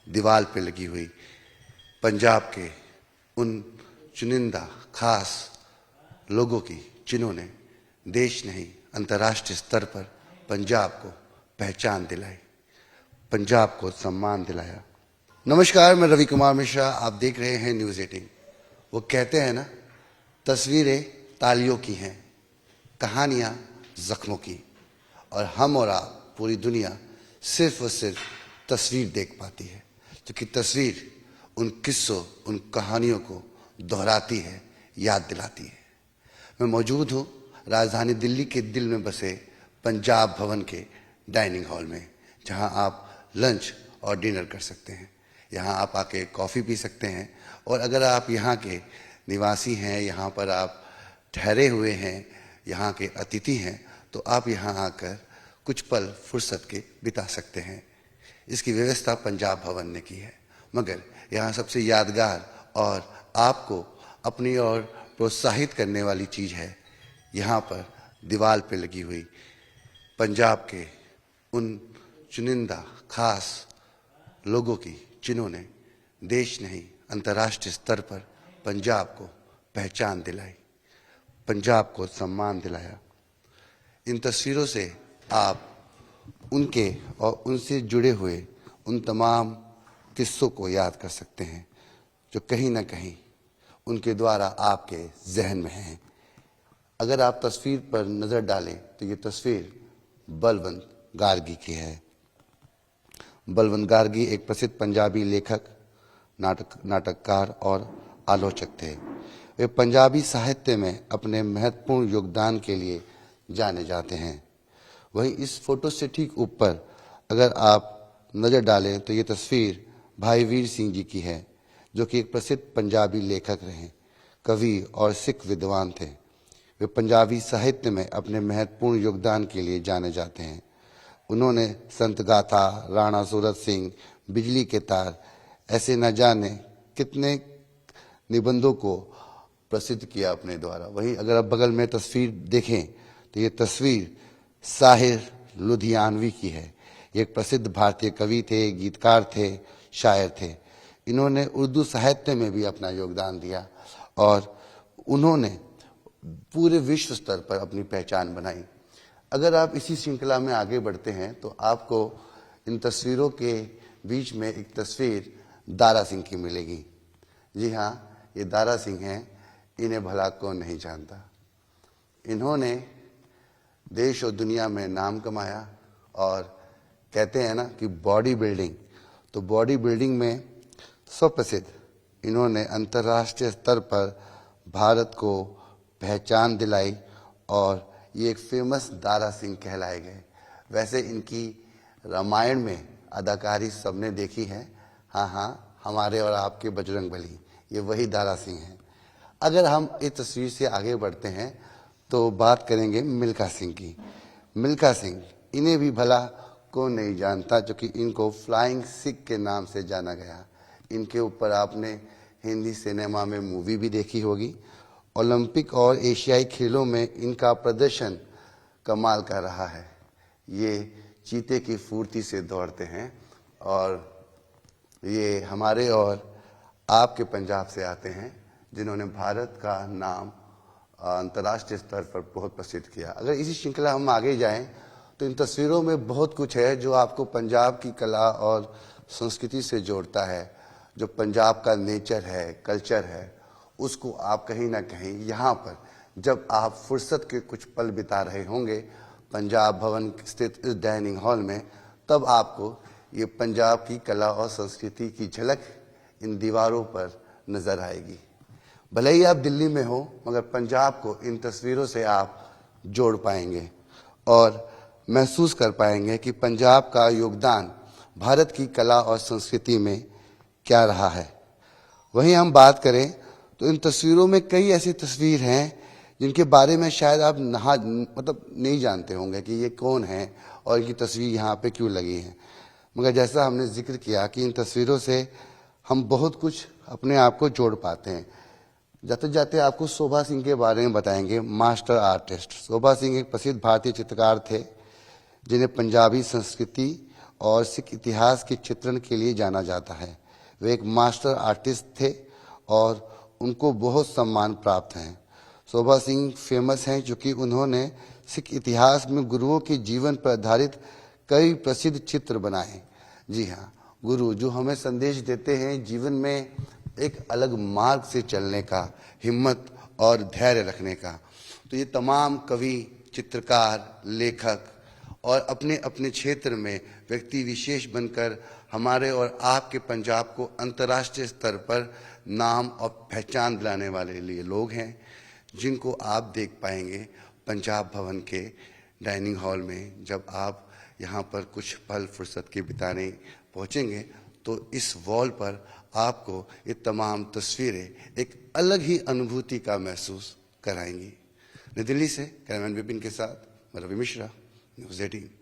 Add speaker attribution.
Speaker 1: दीवार पे लगी हुई पंजाब के उन चुनिंदा खास लोगों की जिन्होंने देश नहीं अंतर्राष्ट्रीय स्तर पर पंजाब को पहचान दिलाई, पंजाब को सम्मान दिलाया। नमस्कार, मैं रवि कुमार मिश्रा, आप देख रहे हैं न्यूज़ 18। वो कहते हैं ना, तस्वीरें तालियों की हैं, कहानियाँ जख्मों की, और हम और आप पूरी दुनिया सिर्फ और सिर्फ तस्वीर देख पाती है, क्योंकि तस्वीर उन किस्सों, उन कहानियों को दोहराती है, याद दिलाती है। मैं मौजूद हूँ राजधानी दिल्ली के दिल में बसे पंजाब भवन के डाइनिंग हॉल में, जहाँ आप लंच और डिनर कर सकते हैं। यहाँ आप आके कॉफ़ी पी सकते हैं, और अगर आप यहाँ के निवासी हैं, यहाँ पर आप ठहरे हुए हैं, यहाँ के अतिथि हैं, तो आप यहाँ आकर कुछ पल फुर्सत के बिता सकते हैं। इसकी व्यवस्था पंजाब भवन ने की है, मगर यहाँ सबसे यादगार और आपको अपनी ओर प्रोत्साहित करने वाली चीज़ है, यहाँ पर दीवार पे लगी हुई पंजाब के उन चुनिंदा खास लोगों की जिन्होंने देश नहीं अंतर्राष्ट्रीय स्तर पर पंजाब को पहचान दिलाई, पंजाब को सम्मान दिलाया। इन तस्वीरों से आप उनके और उनसे जुड़े हुए उन तमाम किस्सों को याद कर सकते हैं, जो कहीं ना कहीं उनके द्वारा आपके जहन में हैं। अगर आप तस्वीर पर नज़र डालें तो ये तस्वीर बलवंत गार्गी की है। बलवंत गार्गी एक प्रसिद्ध पंजाबी लेखक, नाटककार और आलोचक थे। वे पंजाबी साहित्य में अपने महत्वपूर्ण योगदान के लिए जाने जाते हैं। वहीं इस फोटो से ठीक ऊपर अगर आप नज़र डालें तो ये तस्वीर भाई वीर सिंह जी की है, जो कि एक प्रसिद्ध पंजाबी लेखक रहे, कवि और सिख विद्वान थे। वे पंजाबी साहित्य में अपने महत्वपूर्ण योगदान के लिए जाने जाते हैं। उन्होंने संत गाथा, राणा सूरत सिंह, बिजली के तार, ऐसे न जाने कितने निबंधों को प्रसिद्ध किया अपने द्वारा। वहीं अगर आप बगल में तस्वीर देखें तो ये तस्वीर साहिर लुधियानवी की है। ये एक प्रसिद्ध भारतीय कवि थे, गीतकार थे, शायर थे। इन्होंने उर्दू साहित्य में भी अपना योगदान दिया और उन्होंने पूरे विश्व स्तर पर अपनी पहचान बनाई। अगर आप इसी श्रृंखला में आगे बढ़ते हैं तो आपको इन तस्वीरों के बीच में एक तस्वीर दारा सिंह की मिलेगी। जी हाँ, ये दारा सिंह हैं, इन्हें भला कौन नहीं जानता। इन्होंने देश और दुनिया में नाम कमाया, और कहते हैं ना कि बॉडी बिल्डिंग, तो बॉडी बिल्डिंग में सुप्रसिद्ध इन्होंने अंतर्राष्ट्रीय स्तर पर भारत को पहचान दिलाई, और ये एक फेमस दारा सिंह कहलाए गए। वैसे इनकी रामायण में अदाकारी सबने देखी है। हाँ, हमारे और आपके बजरंगबली, ये वही दारा सिंह हैं। अगर हम इस तस्वीर से आगे बढ़ते हैं तो बात करेंगे मिल्खा सिंह की। मिल्खा सिंह, इन्हें भी भला कौन नहीं जानता, जो कि इनको फ्लाइंग सिख के नाम से जाना गया। इनके ऊपर आपने हिंदी सिनेमा में मूवी भी देखी होगी। ओलंपिक और एशियाई खेलों में इनका प्रदर्शन कमाल का रहा है। ये चीते की फुर्ती से दौड़ते हैं, और ये हमारे और आपके पंजाब से आते हैं, जिन्होंने भारत का नाम अंतर्राष्ट्रीय स्तर पर बहुत प्रसिद्ध किया। अगर इसी श्रृंखला हम आगे जाएं तो इन तस्वीरों में बहुत कुछ है जो आपको पंजाब की कला और संस्कृति से जोड़ता है। जो पंजाब का नेचर है, कल्चर है, उसको आप कहीं ना कहीं यहाँ पर जब आप फुर्सत के कुछ पल बिता रहे होंगे पंजाब भवन स्थित इस डाइनिंग हॉल में, तब आपको ये पंजाब की कला और संस्कृति की झलक इन दीवारों पर नज़र आएगी। भले ही आप दिल्ली में हो, मगर पंजाब को इन तस्वीरों से आप जोड़ पाएंगे और महसूस कर पाएंगे कि पंजाब का योगदान भारत की कला और संस्कृति में क्या रहा है। वहीं हम बात करें तो इन तस्वीरों में कई ऐसी तस्वीर हैं जिनके बारे में शायद आप नहीं जानते होंगे कि ये कौन है और इनकी तस्वीर यहाँ पे क्यों लगी है। मगर जैसा हमने जिक्र किया कि इन तस्वीरों से हम बहुत कुछ अपने आप को जोड़ पाते हैं। जाते जाते आपको शोभा सिंह के बारे में बताएंगे, मास्टर आर्टिस्ट। शोभा सिंह एक प्रसिद्ध भारतीय चित्रकार थे जिन्हें पंजाबी संस्कृति और सिख इतिहास के चित्रण के लिए जाना जाता है। वे एक मास्टर आर्टिस्ट थे और उनको बहुत सम्मान प्राप्त हैं। शोभा सिंह फेमस हैं क्योंकि उन्होंने सिख इतिहास में गुरुओं के जीवन पर आधारित कई प्रसिद्ध चित्र बनाए। जी हाँ, गुरु जो हमें संदेश देते हैं जीवन में एक अलग मार्ग से चलने का, हिम्मत और धैर्य रखने का। तो ये तमाम कवि, चित्रकार, लेखक और अपने अपने क्षेत्र में व्यक्ति विशेष बनकर हमारे और आपके पंजाब को अंतर्राष्ट्रीय स्तर पर नाम और पहचान दिलाने वाले लिए लोग हैं, जिनको आप देख पाएंगे पंजाब भवन के डाइनिंग हॉल में। जब आप यहाँ पर कुछ पल फुर्सत के बिताने पहुँचेंगे तो इस वॉल पर आपको ये तमाम तस्वीरें एक अलग ही अनुभूति का महसूस कराएंगी। नई दिल्ली से कैमरामैन विपिन के साथ मैं रवि मिश्रा, न्यूज़ 18।